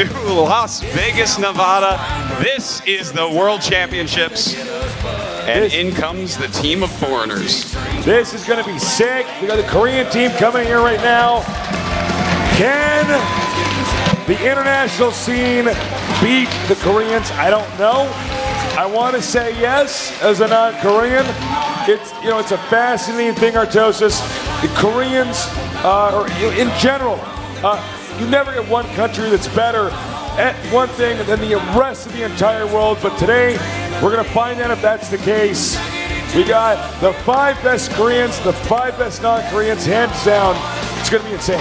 to Las Vegas, Nevada. This is the World Championships. And in comes the team of foreigners. This is going to be sick. We got the Korean team coming here right now. Can the international scene beat the Koreans? I don't know. I want to say yes as a non-Korean. It's a fascinating thing, Artosis. The Koreans, or in general, you never get one country that's better at one thing than the rest of the entire world. But today, we're going to find out if that's the case. We got the 5 best Koreans, the 5 best non-Koreans, hands down. It's going to be insane.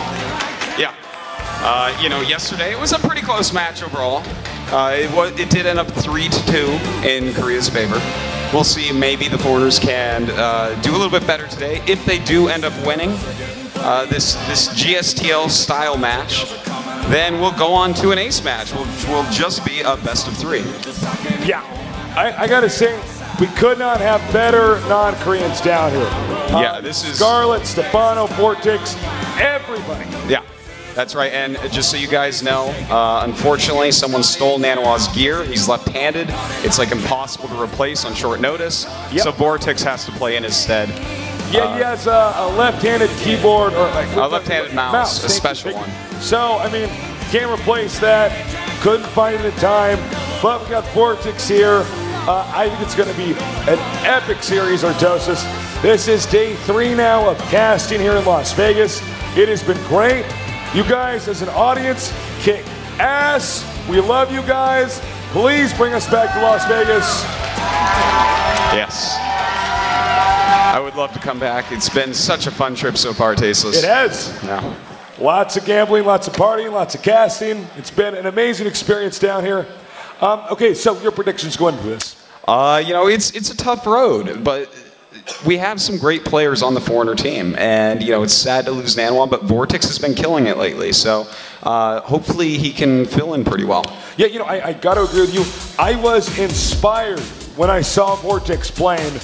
Yeah. Yesterday it was a pretty close match overall. It did end up 3-2 in Korea's favor. We'll see. Maybe the foreigners can do a little bit better today if they do end up winning this GSTL style match. Then we'll go on to an ace match, which will just be a best of 3. Yeah, I gotta say, we could not have better non-Koreans down here. Yeah, this is Scarlett, Stefano, Vortex, everybody. Yeah. That's right, and just so you guys know, unfortunately, someone stole Nanoa's gear. He's left-handed. It's like impossible to replace on short notice. Yep. So Vortex has to play in his stead. Yeah, he has a left-handed keyboard or like a left-handed mouse, a special one. So I mean, can't replace that. Couldn't find it in time, but we got Vortex here. I think it's going to be an epic series, Artosis. This is day 3 now of casting here in Las Vegas. It has been great. You guys, as an audience, kick ass. We love you guys. Please bring us back to Las Vegas. Yes. I would love to come back. It's been such a fun trip so far, Tasteless. It has. Yeah. Lots of gambling, lots of partying, lots of casting. It's been an amazing experience down here. Okay, so your predictions going into this? It's a tough road, but we have some great players on the foreigner team, and it's sad to lose Nanoa, but Vortex has been killing it lately, so hopefully he can fill in pretty well. Yeah, I got to agree with you. I was inspired when I saw Vortex playing in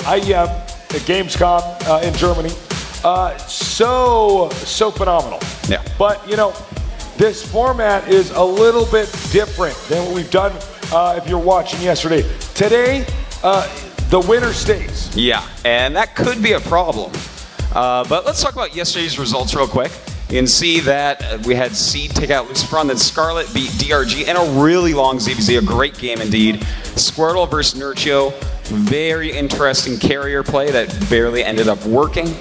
IEM at Gamescom in Germany. So phenomenal. Yeah. But this format is a little bit different than what we've done if you're watching yesterday. Today, the winner stays. Yeah, and that could be a problem. But let's talk about yesterday's results real quick. You can see that we had Seed take out LucifroN, then Scarlett beat DRG in a really long ZVZ, a great game indeed. Squirtle versus Nurchio, very interesting carrier play that barely ended up working.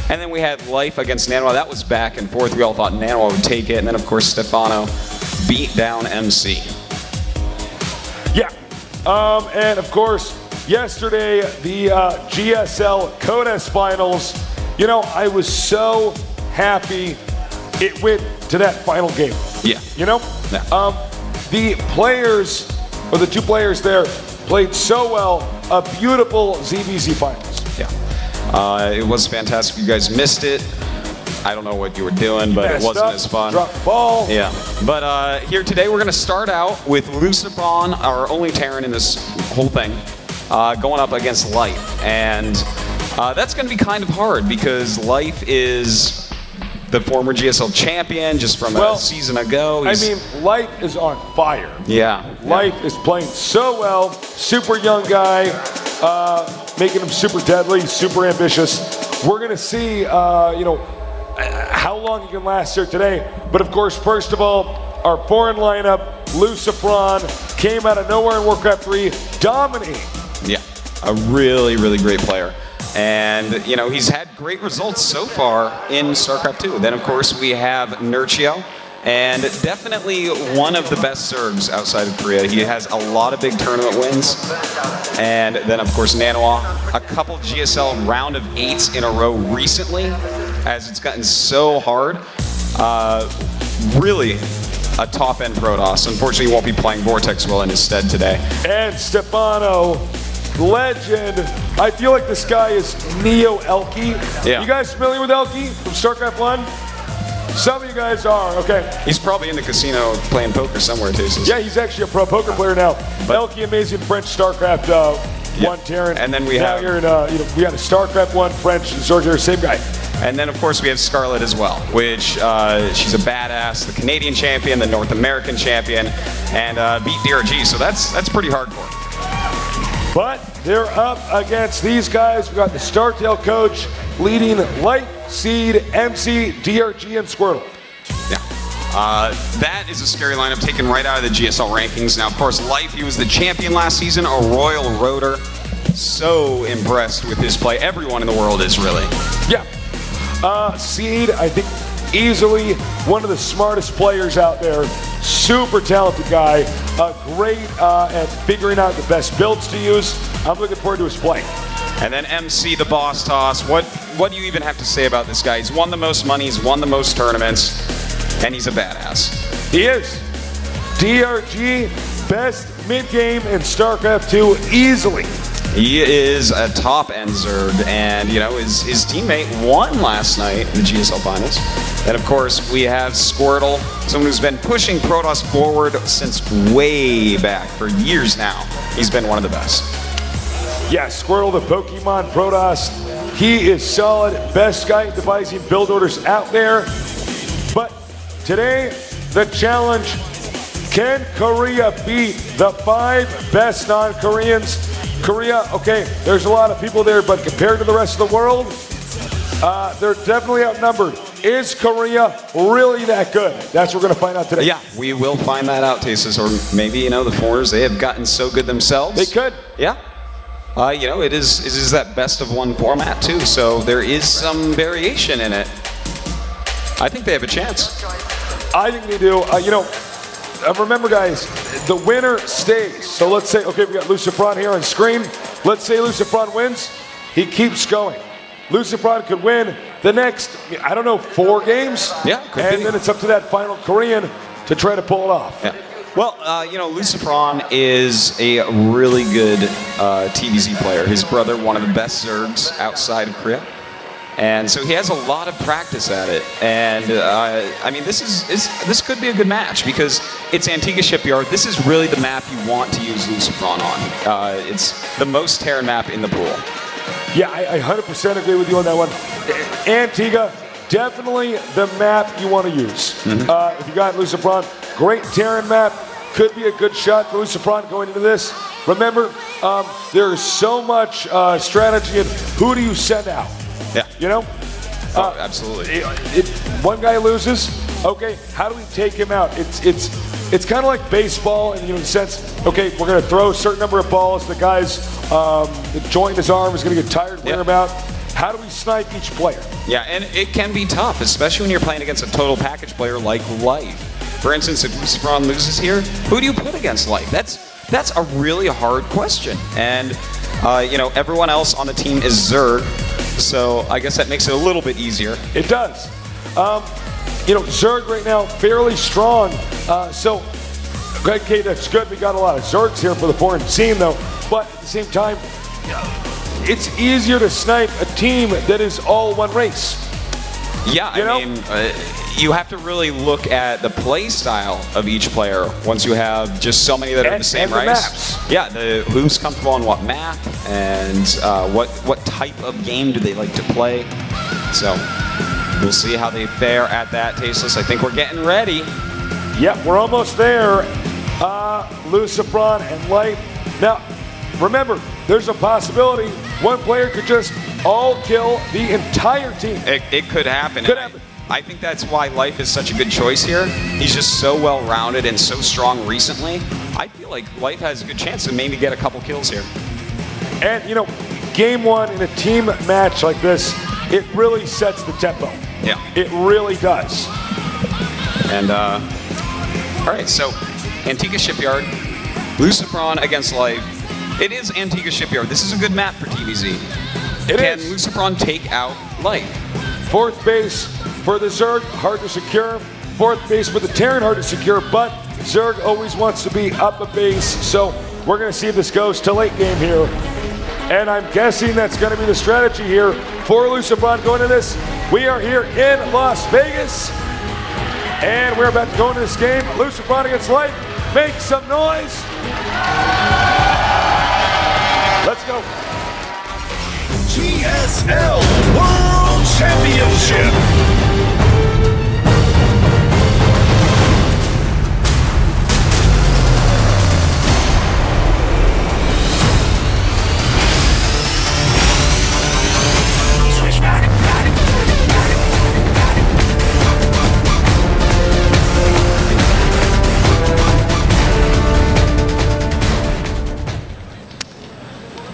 And then we had Life against Nanoa. That was back and forth. We all thought Nanoa would take it. And then, of course, Stefano beat down MC. Yeah. And, of course, yesterday, the GSL Codes finals. I was so happy it went to that final game. Yeah. Yeah. The players, or the 2 players there, played so well. A beautiful ZVZ finals. Yeah. It was fantastic. You guys missed it. I don't know what you were doing, but it wasn't as fun. Drop the ball. Yeah. But here today, we're going to start out with LucifroN, our only Terran in this whole thing, going up against Life. And that's going to be kind of hard because Life is the former GSL champion just from a season ago. Life is on fire. Yeah. Life is playing so well. Super young guy. Making him super deadly, super ambitious. We're going to see, how long he can last here today. But of course, first of all, our foreign lineup, LucifroN, came out of nowhere in Warcraft 3, dominating. Yeah, a really, really great player. And, he's had great results so far in StarCraft 2. Then, of course, we have Nurchio. And definitely one of the best Zergs outside of Korea. He has a lot of big tournament wins. And then, of course, Nanoa, a couple GSL round of 8s in a row recently, as it's gotten so hard. Really a top-end Protoss. Unfortunately, he won't be playing Vortex well in his stead today. And Stefano, legend. I feel like this guy is Neo Elky. Yeah. You guys familiar with Elky from StarCraft 1? Some of you guys are, okay. He's probably in the casino playing poker somewhere, too. Yeah, he's actually a pro poker player now. Elky, amazing French StarCraft 1 Terran. And then we have here in, we had a StarCraft 1 French Zorger, same guy. And then, of course, we have Scarlett as well, which she's a badass, the Canadian champion, the North American champion, and beat DRG, so that's pretty hardcore. But they're up against these guys. We got the Startail coach leading Light, Seed, MC, DRG, and Squirtle. Yeah. That is a scary lineup taken right out of the GSL rankings. Now, of course, Life, he was the champion last season, a Royal Roader. So impressed with his play. Everyone in the world is really. Yeah. Seed, I think, easily one of the smartest players out there. Super talented guy. Great at figuring out the best builds to use. I'm looking forward to his play. And then MC, the boss toss. What do you even have to say about this guy? He's won the most money, he's won the most tournaments, and he's a badass. He is. DRG, best mid-game in StarCraft 2 easily. He is a top-end Zerg, and, you know, his teammate won last night in the GSL Finals. And, of course, we have Squirtle, someone who's been pushing Protoss forward since way back, for years now. He's been one of the best. Yeah, Squirtle, the Pokemon Protoss, he is solid, best guy devising build orders out there. But today, the challenge, can Korea beat the 5 best non-Koreans? Korea, okay, there's a lot of people there, but compared to the rest of the world, they're definitely outnumbered. Is Korea really that good? That's what we're going to find out today. Yeah, we will find that out, Tasis. Or maybe, you know, the foreigners, they have gotten so good themselves. They could. Yeah. You know, it is that best of one format, too, so there is some variation in it. I think they have a chance. I think they do. You know, remember, guys, the winner stays. So let's say, okay, we got LucifroN here on screen. Let's say LucifroN wins. He keeps going. LucifroN could win the next, I don't know, 4 games? Yeah, could and be. then it's up to that final Korean to try to pull it off. Yeah. Well, you know, LucifroN is a really good TVZ player. His brother, one of the best Zergs outside of Korea. And so he has a lot of practice at it. And, I mean, this could be a good match because it's Antigua Shipyard. This is really the map you want to use LucifroN on. It's the most Terran map in the pool. Yeah, I 100% agree with you on that one. Antigua, definitely the map you want to use. Mm-hmm. If you got LucifroN, great Terran map. Could be a good shot for LucifroN going into this. Remember, there is so much strategy in who do you send out. Yeah. You know? Absolutely. One guy loses. Okay, how do we take him out? It's kind of like baseball in the sense, okay, we're going to throw a certain number of balls. The guy's the joint in his arm is going to get tired, wear him out. How do we snipe each player? Yeah, and it can be tough, especially when you're playing against a total package player like Life. For instance, if LucifroN loses here, who do you put against Life? That's a really hard question. And, you know, everyone else on the team is Zerg, so I guess that makes it a little bit easier. It does. You know, Zerg right now, fairly strong. So, okay, that's good. We got a lot of Zergs here for the foreign scene, though. But at the same time, it's easier to snipe a team that is all one race. Yeah, I mean, you have to really look at the play style of each player once you have just so many that are the same race. Maps. Yeah, who's comfortable on what map and what type of game do they like to play. So we'll see how they fare at that, Tasteless. I think we're getting ready. Yep, we're almost there. LucifroN and Light. Now, remember, there's a possibility one player could just all kill the entire team. It could happen. Could happen. I think that's why Life is such a good choice here. He's just so well-rounded and so strong recently. I feel like Life has a good chance to maybe get a couple kills here. And, you know, game one in a team match like this, it really sets the tempo. Yeah. It really does. And, all right, so Antigua Shipyard, LucifroN against Life. It is Antigua Shipyard. This is a good map for TVZ. Can LucifroN take out Life? 4th base for the Zerg, hard to secure. 4th base for the Terran, hard to secure, but Zerg always wants to be up a base, so we're going to see if this goes to late game here. And I'm guessing that's going to be the strategy here for LucifroN going to this. We are here in Las Vegas, and we're about to go into this game. LucifroN against Life. Make some noise. Let's go. GSL World Championship.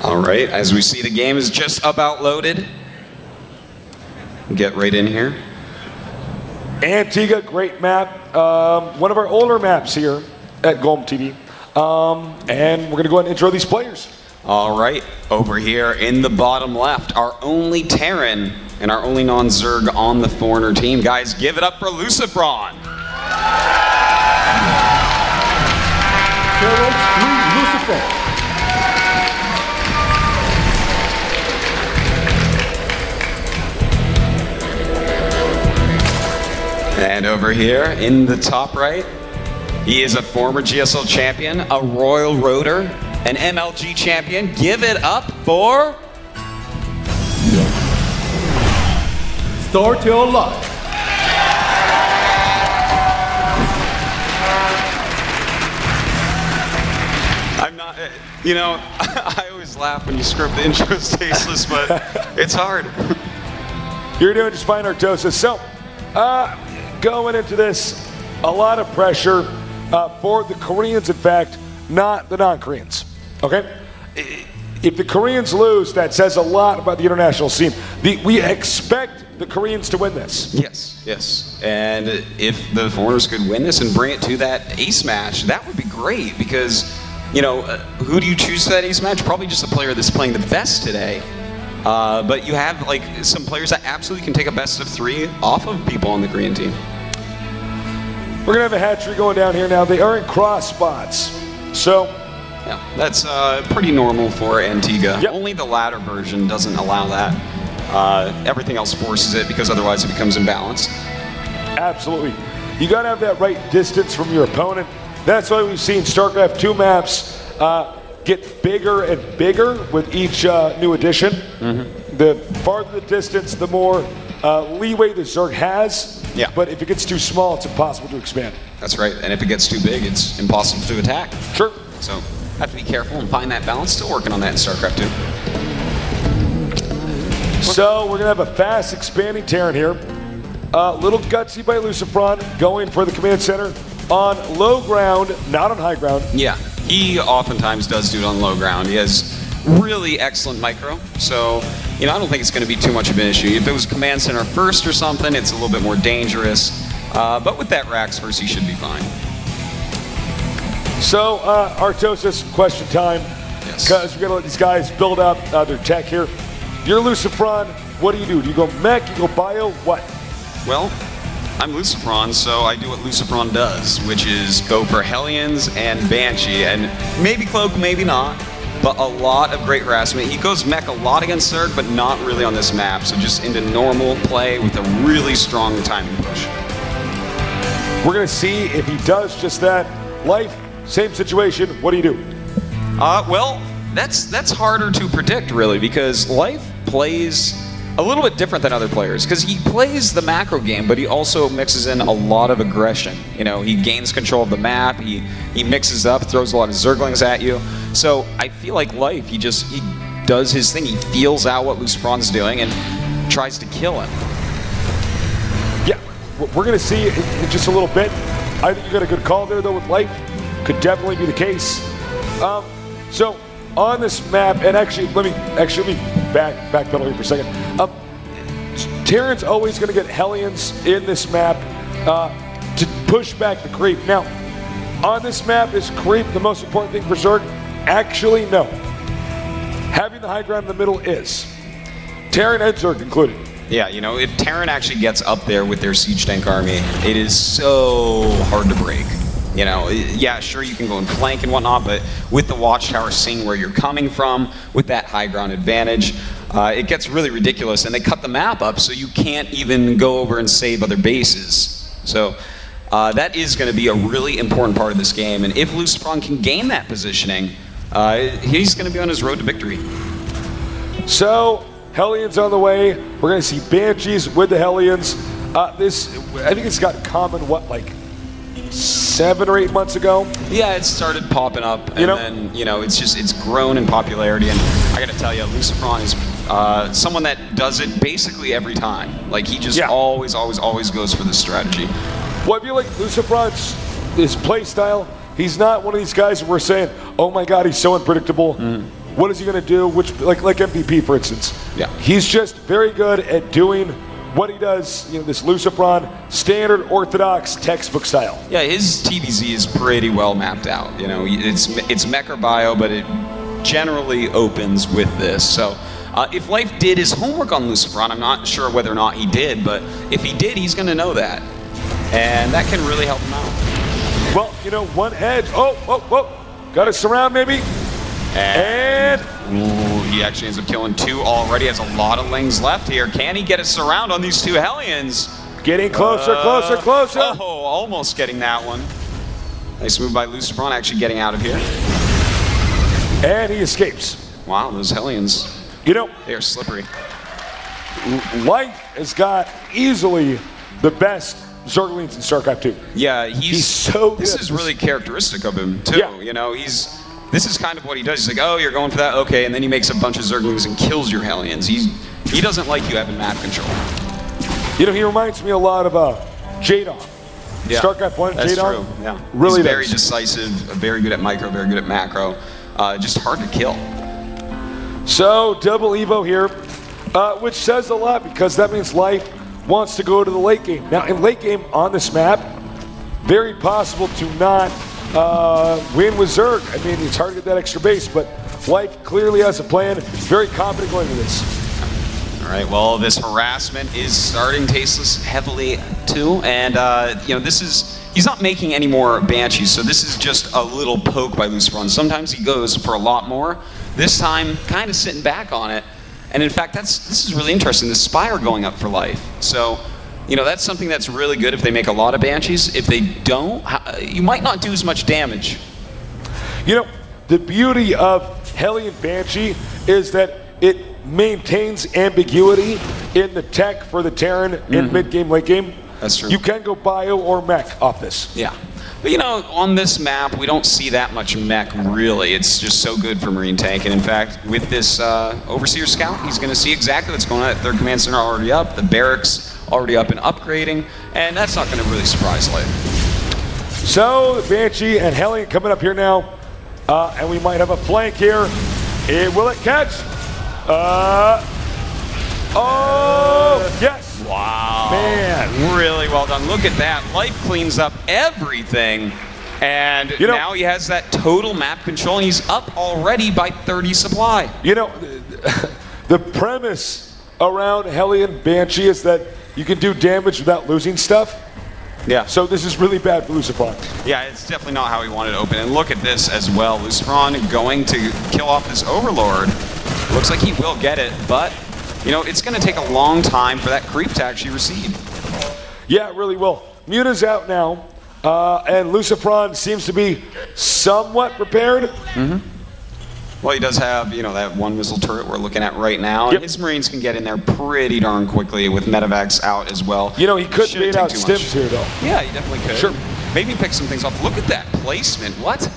All right, as we see, the game is just about loaded. Get right in here. Antigua, great map. One of our older maps here at Golem TV. And we're going to go ahead and intro these players. All right, over here in the bottom left, our only Terran and our only non-Zerg on the Foreigner team. Guys, give it up for LucifroN. LucifroN. And over here in the top right, he is a former GSL champion, a Royal Roader, an MLG champion. Give it up for... Start your luck. I'm not, you know, I always laugh when you script the intros tasteless, but it's hard. You're doing just fine, Artosis. So, going into this, a lot of pressure for the Koreans, in fact, not the non-Koreans, okay? If the Koreans lose, that says a lot about the international scene. We expect the Koreans to win this. Yes, yes. And if the Foreigners could win this and bring it to that ace match, that would be great because, you know, who do you choose for that ace match? Probably just the player that's playing the best today. But you have like some players that absolutely can take a best of 3 off of people on the Korean team. We're gonna have a hatchery going down here now. They are in cross spots, so yeah, that's pretty normal for Antigua. Yep. Only the ladder version doesn't allow that. Everything else forces it because otherwise it becomes imbalanced. Absolutely, you gotta have that right distance from your opponent. That's why we've seen StarCraft 2 maps get bigger and bigger with each new edition. Mm-hmm. The farther the distance, the more leeway the Zerg has. Yeah. But if it gets too small, it's impossible to expand. That's right. And if it gets too big, it's impossible to attack. Sure. So have to be careful and find that balance. Still working on that in StarCraft 2. So we're gonna have a fast expanding Terran here. Little gutsy by LucifroN, going for the command center on low ground, not on high ground. Yeah. He oftentimes does do it on low ground. He has really excellent micro, so you know I don't think it's going to be too much of an issue. If it was command center first or something, it's a little bit more dangerous. But with that Rax first, he should be fine. So Artosis, question time. Yes. Because we're going to let these guys build up their tech here. You're LucifroN. What do? Do you go mech? You go bio? What? Well, I'm LucifroN, so I do what LucifroN does, which is go for Hellions and Banshee, and maybe Cloak, maybe not, but a lot of great harassment. He goes mech a lot against Zerg, but not really on this map, so just into normal play with a really strong timing push. We're going to see if he does just that. Life, same situation. What do you do? Well, that's harder to predict, really, because Life plays a little bit different than other players, because he plays the macro game, but he also mixes in a lot of aggression. You know, he gains control of the map, he mixes up, throws a lot of Zerglings at you. So I feel like Life, he does his thing. He feels out what LucifroN's doing and tries to kill him. Yeah, we're going to see in just a little bit. I think you got a good call there, though, with Life. Could definitely be the case. So on this map, and actually, let me backpedal here for a second. Terran's always going to get Hellions in this map to push back the creep. Now, on this map, is creep the most important thing for Zerg? Actually, no. Having the high ground in the middle is. Terran and Zerg included. Yeah, you know, if Terran actually gets up there with their siege tank army, it is so hard to break. You know, yeah, sure, you can go and flank and whatnot, but with the watchtower seeing where you're coming from, with that high ground advantage, it gets really ridiculous, and they cut the map up so you can't even go over and save other bases. So that is going to be a really important part of this game, and if LucifroN can gain that positioning, he's going to be on his road to victory. So Hellions on the way. We're going to see Banshees with the Hellions. This, I think it's got common, what, like 7 or 8 months ago? Yeah, it started popping up, and then, it's grown in popularity, and I gotta tell you, LucifroN is someone that does it basically every time. Like, he just always goes for this strategy. Well, I feel like LucifroN's his play style, he's not one of these guys where we're saying, oh my god, he's so unpredictable. What is he gonna do? Which, like MVP, for instance. Yeah. He's just very good at doing what he does, this LucifroN, standard orthodox textbook style. Yeah, his TVZ is pretty well mapped out. It's mech or bio, but it generally opens with this. So if Life did his homework on LucifroN, I'm not sure whether or not he did, but if he did, he's going to know that. And that can really help him out. Well, one edge. Got a surround maybe. And ooh, he actually ends up killing 2 already. Has a lot of lings left here. Can he get a surround on these 2 Hellions? Getting closer. Oh, almost getting that one. Nice move by LucifroN, actually getting out of here. And he escapes. Wow, those Hellions. They are slippery. Life has got easily the best Zerglings in StarCraft 2. Yeah, he's so good. This is really characteristic of him, too. Yeah. This is kind of what he does. He's like, oh, you're going for that? Okay, and then he makes a bunch of Zerglings and kills your Hellions. He doesn't like you having map control. He reminds me a lot of Jadon. Yeah, StarCraft 1, that's Jadon. True. Yeah. Really He's very decisive, very good at micro, very good at macro. Just hard to kill. So, double Evo here, which says a lot because that means Life wants to go to the late game. Now, in late game on this map, very possible to not win with Zerg. I mean, it's hard to get that extra base, but Life clearly has a plan. Very confident going into this. All right, well, this harassment is starting Tasteless heavily, too. And, he's not making any more Banshees, so this is just a little poke by LucifroN. Sometimes he goes for a lot more. This time, kind of sitting back on it. And in fact, this is really interesting, the Spire going up for Life. So, that's something that's really good if they make a lot of Banshees. If they don't, you might not do as much damage. The beauty of Hellion Banshee is that it maintains ambiguity in the tech for the Terran in mid-game, late game. That's true. You can go bio or mech off this. Yeah. But on this map, we don't see that much mech, really. It's just so good for Marine Tank. And in fact, with this Overseer Scout, he's going to see exactly what's going on. That 3rd Command Center already up, the barracks already up and upgrading, and that's not going to really surprise Life. So, Banshee and Hellion coming up here now, and we might have a flank here. Will it catch? Yes! Wow. Man. Really well done. Look at that. Life cleans up everything. And now he has that total map control, and he's up already by 30 supply. The premise around Hellion Banshee is that you can do damage without losing stuff. Yeah. So this is really bad for LucifroN. Yeah, it's definitely not how he wanted to open. And look at this as well. LucifroN going to kill off this Overlord. Looks like he will get it, but it's going to take a long time for that creep to actually recede. Yeah, it really will. Muta's out now, and LucifroN seems to be somewhat prepared. Well, he does have, that 1 missile turret we're looking at right now. And his Marines can get in there pretty darn quickly with Medivacs out as well. He could bait out Stims here, though. Yeah, he definitely could. Sure. Maybe pick some things off. Look at that placement. What?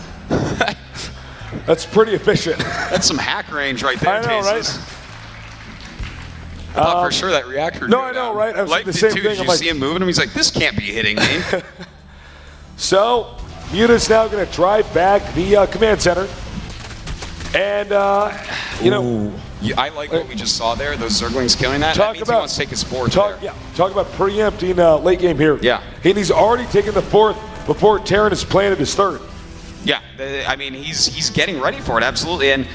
That's pretty efficient. That's some hack range right there, I know, right? I thought for sure that reactor. No, I know, right? I was like the same thing. Did you see him moving him? He's like, this can't be hitting me. So, Muta's now going to drive back the command center. And, I like what we just saw there. Those Zerglings killing that. That means he wants to take his 4th there. Yeah, talk about preempting late game here. Yeah. And he's already taken the 4th before Terran has planted his 3rd. Yeah, I mean, he's getting ready for it, absolutely. And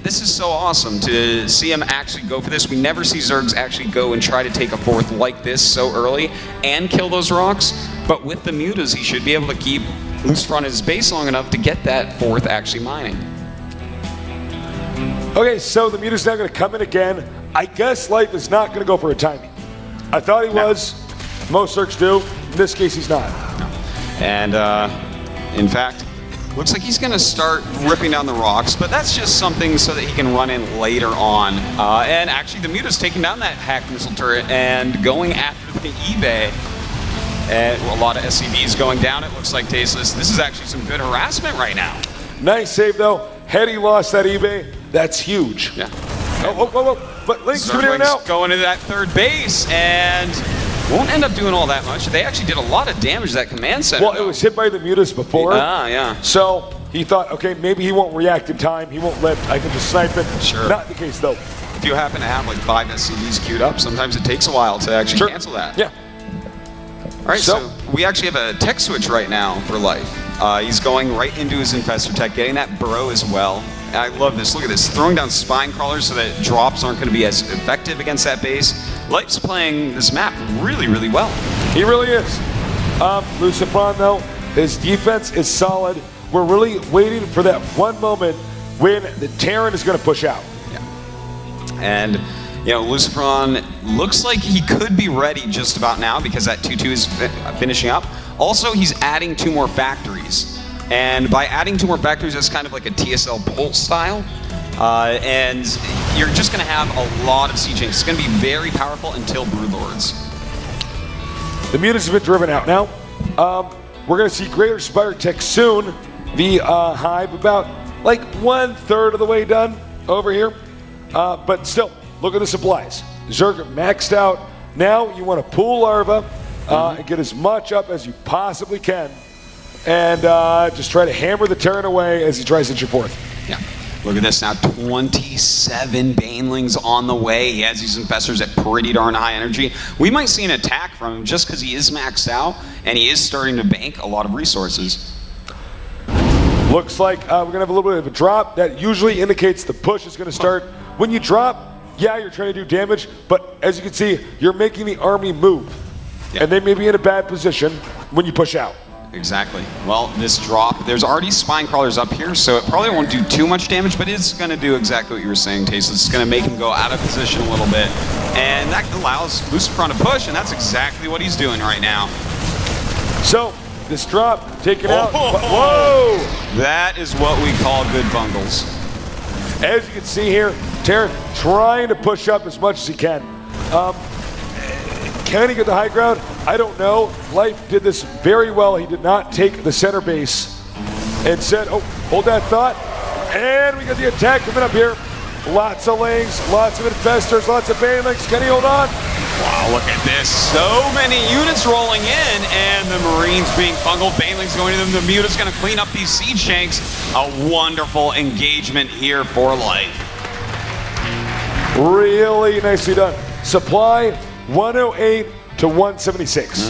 this is so awesome to see him actually go for this. We never see Zergs actually go and try to take a 4th like this so early and kill those rocks. But with the Mutas, he should be able to keep LucifroN his base long enough to get that 4th actually mining. Okay, so the Muta's now going to come in again. I guess Life is not going to go for a timing. I thought he was. Most Zergs do. In this case, he's not. No. And in fact, Looks like he's going to start ripping down the rocks, but that's just something so that he can run in later on. And actually, the Muta's taking down that hack missile turret and going after the eBay. And a lot of SCVs going down, it looks like, Tasteless. This is actually some good harassment right now. Nice save, though. Had he lost that eBay, that's huge. Yeah. But Link's coming here now. Going into that third base and won't end up doing all that much. They actually did a lot of damage to that command center. Well, it was hit by the Mutas before. Yeah. So he thought, okay, maybe he won't react in time. He won't let, I can just snipe it. Sure. Not the case, though. If you happen to have like 5 SCVs queued up, sometimes it takes a while to actually cancel that. Yeah. All right, so we actually have a tech switch right now for Life. He's going right into his Infestor tech, getting that burrow as well. I love this. Look at this. Throwing down spine crawlers so that drops aren't going to be as effective against that base. Life's playing this map really, really well. He really is. LucifroN, though, his defense is solid. We're really waiting for that one moment when the Terran is going to push out. Yeah. And, you know, LucifroN looks like he could be ready just about now because that 2-2 is finishing up. Also, he's adding 2 more factories. And by adding 2 more factories, that's kind of like a TSL Pulse style. And you're just going to have a lot of siege tanks. It's going to be very powerful until Broodlords. The Mutas have been driven out now. We're going to see Greater Spire Tech soon. The Hive about like 1/3 of the way done over here. But still, look at the supplies. Zerg maxed out. Now you want to pull Larva and get as much up as you possibly can. And just try to hammer the Terran away as he tries to hit your 4th. Yeah. Look at this now, 27 Banelings on the way. He has these Infestors at pretty darn high energy. We might see an attack from him just because he is maxed out and he is starting to bank a lot of resources. Looks like we're going to have a little bit of a drop. That usually indicates the push is going to start. When you drop, yeah, you're trying to do damage, but as you can see, you're making the army move. Yeah. And they may be in a bad position when you push out. Exactly. Well, this drop, there's already spine crawlers up here, so it probably won't do too much damage, but it's going to do exactly what you were saying, Tasteless. It's going to make him go out of position a little bit, and that allows LucifroN to push, and that's exactly what he's doing right now. So, this drop, taken out. Whoa! That is what we call good bungles. As you can see here, Terran trying to push up as much as he can. Can he get the high ground? I don't know. Life did this very well. He did not take the center base and said, oh, hold that thought. And we got the attack coming up here. Lots of lanes, lots of Infestors, lots of Banelings. Can he hold on? Wow, look at this. So many units rolling in, and the Marines being bungled. Banelings going to them. The Muta's going to clean up these siege tanks. A wonderful engagement here for Life. Really nicely done. Supply 108 to 176.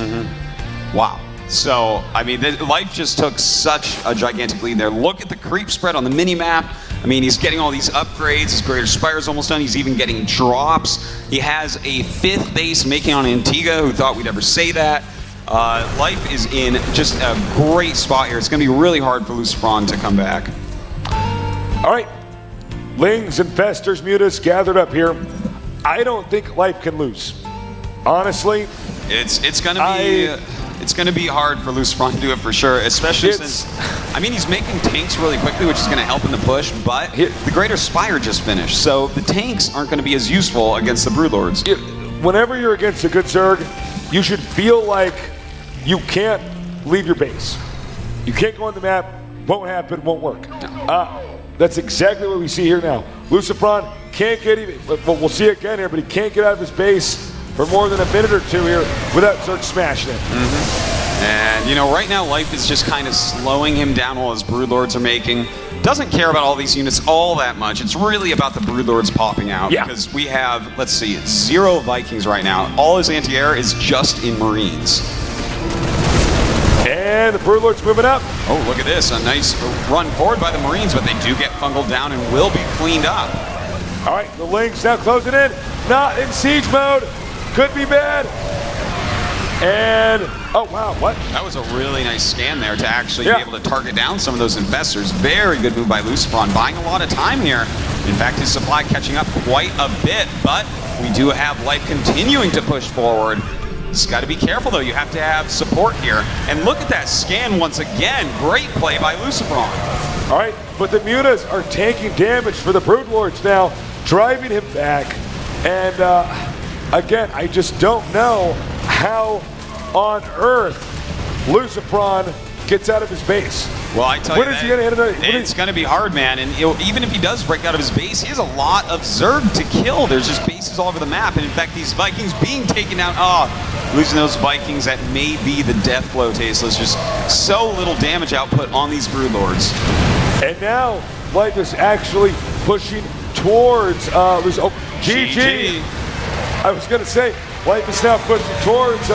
Wow. So, I mean, Life just took such a gigantic lead there. Look at the creep spread on the mini-map. I mean, he's getting all these upgrades. His Greater Spire's almost done. He's even getting drops. He has a 5th base making on Antigua. Who thought we'd ever say that? Life is in just a great spot here. It's going to be really hard for LucifroN to come back. All right. Lings, Infestors, Mutas gathered up here. I don't think Life can lose. Honestly, it's going to be hard for LucifroN to do it for sure, especially since, I mean, he's making tanks really quickly, which is going to help in the push, but the Greater Spire just finished, so the tanks aren't going to be as useful against the Broodlords. Whenever you're against a good Zerg, you should feel like you can't leave your base. You can't go on the map, won't happen, won't work. That's exactly what we see here now. LucifroN can't get even, well, we'll see it again here, but he can't get out of his base for more than a minute or 2 here without Zerg smashing it. And, you know, right now Life is just kind of slowing him down while his Broodlords are making. Doesn't care about all these units all that much. It's really about the Broodlords popping out. Yeah. Because we have, let's see, 0 Vikings right now. All his anti-air is just in Marines. And the Broodlords moving up. Oh, look at this. A nice run forward by the Marines, but they do get fungled down and will be cleaned up. All right, the Lings now closing in. Not in siege mode. Could be bad. And, oh wow, what? That was a really nice scan there to actually be able to target down some of those Infestors. Very good move by LucifroN, buying a lot of time here. In fact, his supply catching up quite a bit, but we do have Life continuing to push forward. Just got to be careful, though. You have to have support here. And look at that scan once again. Great play by LucifroN. All right, but the Mutas are taking damage for the Broodlords now, driving him back. And again, I just don't know how on earth LucifroN gets out of his base. Well, I tell you, When is he going to hit another? It's going to be hard, man. And even if he does break out of his base, he has a lot of Zerg to kill. There's just bases all over the map. And in fact, these Vikings being taken down, losing those Vikings, that may be the death blow, Tasteless. Just so little damage output on these Broodlords. And now, Life is actually pushing towards GG. I was going to say, Life is now pushing towards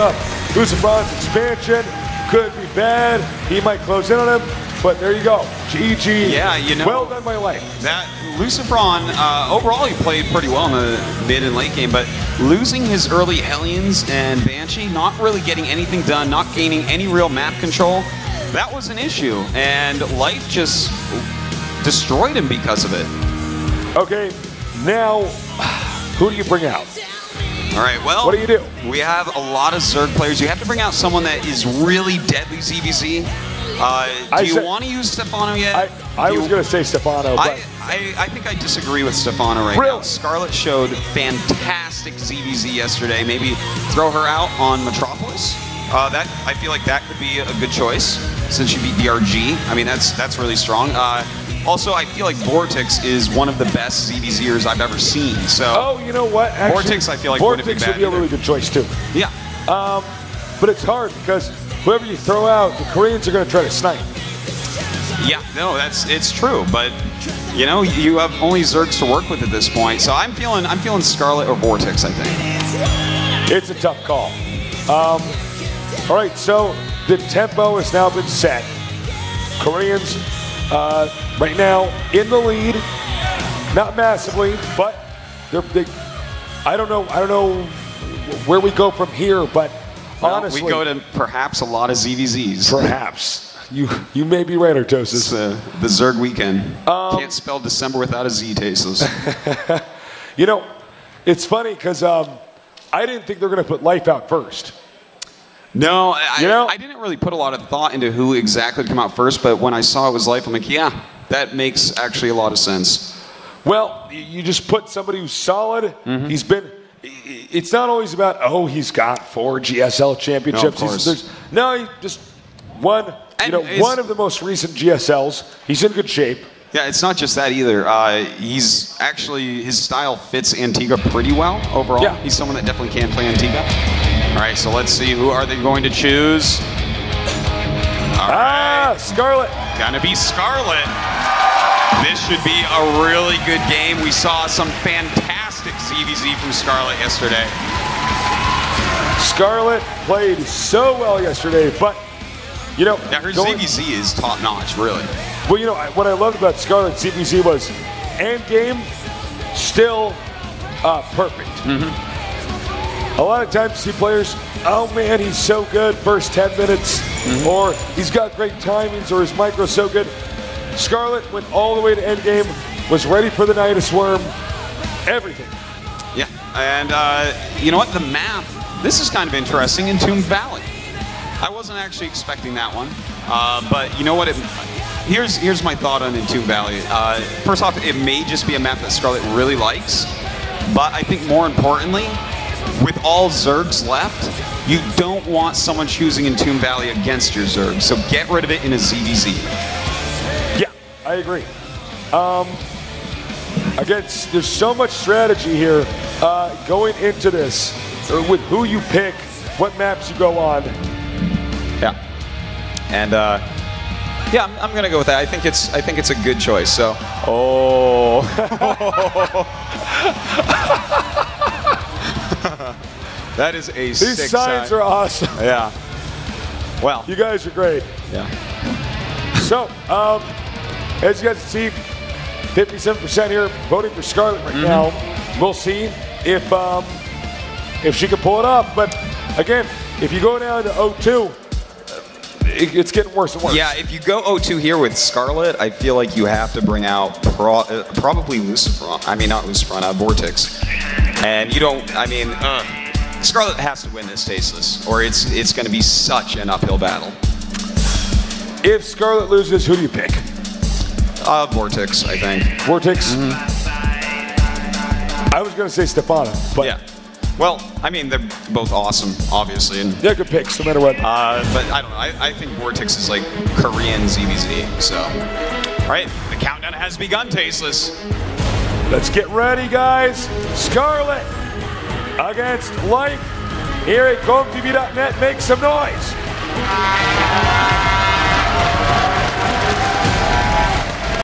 LucifroN's expansion. Could be bad. He might close in on him, but there you go. GG. Yeah, you know. Well done, my Life. That LucifroN, overall, he played pretty well in the mid and late game, but losing his early Hellions and Banshee, not really getting anything done, not gaining any real map control, that was an issue. And Life just destroyed him because of it. Okay, now, who do you bring out? All right, well, what do you do? We have a lot of Zerg players. You have to bring out someone that is really deadly ZVZ. Do you want to use Stefano yet? I was going to say Stefano, but I think I disagree with Stefano right now. Scarlet showed fantastic ZVZ yesterday. Maybe throw her out on Metropolis. I feel like that could be a good choice since she beat DRG. I mean, that's really strong. Also, I feel like Vortex is one of the best ZVZers I've ever seen. So, you know what? Actually, Vortex, I feel like Vortex wouldn't be bad would be a really good choice too. Yeah. But it's hard because whoever you throw out, the Koreans are going to try to snipe. Yeah, no, it's true. But you know, you have only Zergs to work with at this point. So I'm feeling Scarlet or Vortex, I think. It's a tough call. All right, so the tempo has now been set. Koreans right now in the lead, not massively, but I don't know where we go from here, but honestly, we go to perhaps a lot of ZVZs. Perhaps you may be right, Artosis. The Zerg weekend. Can't spell December without a Z, Tasteless. You know, it's funny because I didn't think they were going to put Life out first. No, I didn't really put a lot of thought into who exactly would come out first, but when I saw it was Life, I'm like, yeah, that makes actually a lot of sense. Well, you just put somebody who's solid. Mm-hmm. It's not always about, he's got 4 GSL championships. No, he just won, one of the most recent GSLs. He's in good shape. Yeah, it's not just that either. He's actually, his style fits Antigua pretty well overall. Yeah. He's someone that definitely can play Antigua. All right, so let's see, who are they going to choose? All right. Scarlet. Gonna be Scarlet. This should be a really good game. We saw some fantastic ZVZ from Scarlet yesterday. Scarlet played so well yesterday, but, her ZVZ is top notch, really. Well, what I loved about Scarlet ZVZ was end game still perfect. Mm-hmm. A lot of times you see players, oh man, he's so good first 10 minutes, mm-hmm. or he's got great timings, or his micro's so good. Scarlet went all the way to endgame, was ready for the Nidus Worm, everything. Yeah, and you know what, the map, this is kind of interesting, Entombed Valley. I wasn't actually expecting that one, but you know what, here's my thought on Entombed Valley. First off, it may just be a map that Scarlet really likes, but I think more importantly, with all Zergs left, you don't want someone choosing Entombed Valley against your Zerg, so get rid of it in a ZVZ. Yeah, I agree. Again, there's so much strategy here going into this, with who you pick, what maps you go on. Yeah, and yeah, I'm gonna go with that. I think it's a good choice. So, that is a These sick signs sign. are awesome. Yeah. Well, you guys are great. Yeah. So, as you guys see, 57% here voting for Scarlet right now. We'll see if she can pull it off. But again, if you go down to 0-2, it's getting worse and worse. Yeah, if you go 0-2 here with Scarlet, I feel like you have to bring out probably LucifroN. I mean, not LucifroN, Vortex. And you don't, Scarlett has to win this Tasteless, or it's going to be such an uphill battle. If Scarlett loses, who do you pick? Vortex, I think. Vortex? I was going to say Stefana, but... Yeah. Well, I mean, they're both awesome, obviously. And, they're good picks, no matter what. but I don't know. I think Vortex is like Korean ZVZ, so... All right, the countdown has begun, Tasteless. Let's get ready, guys. Scarlett against Life here at GoTV.net. Make some noise.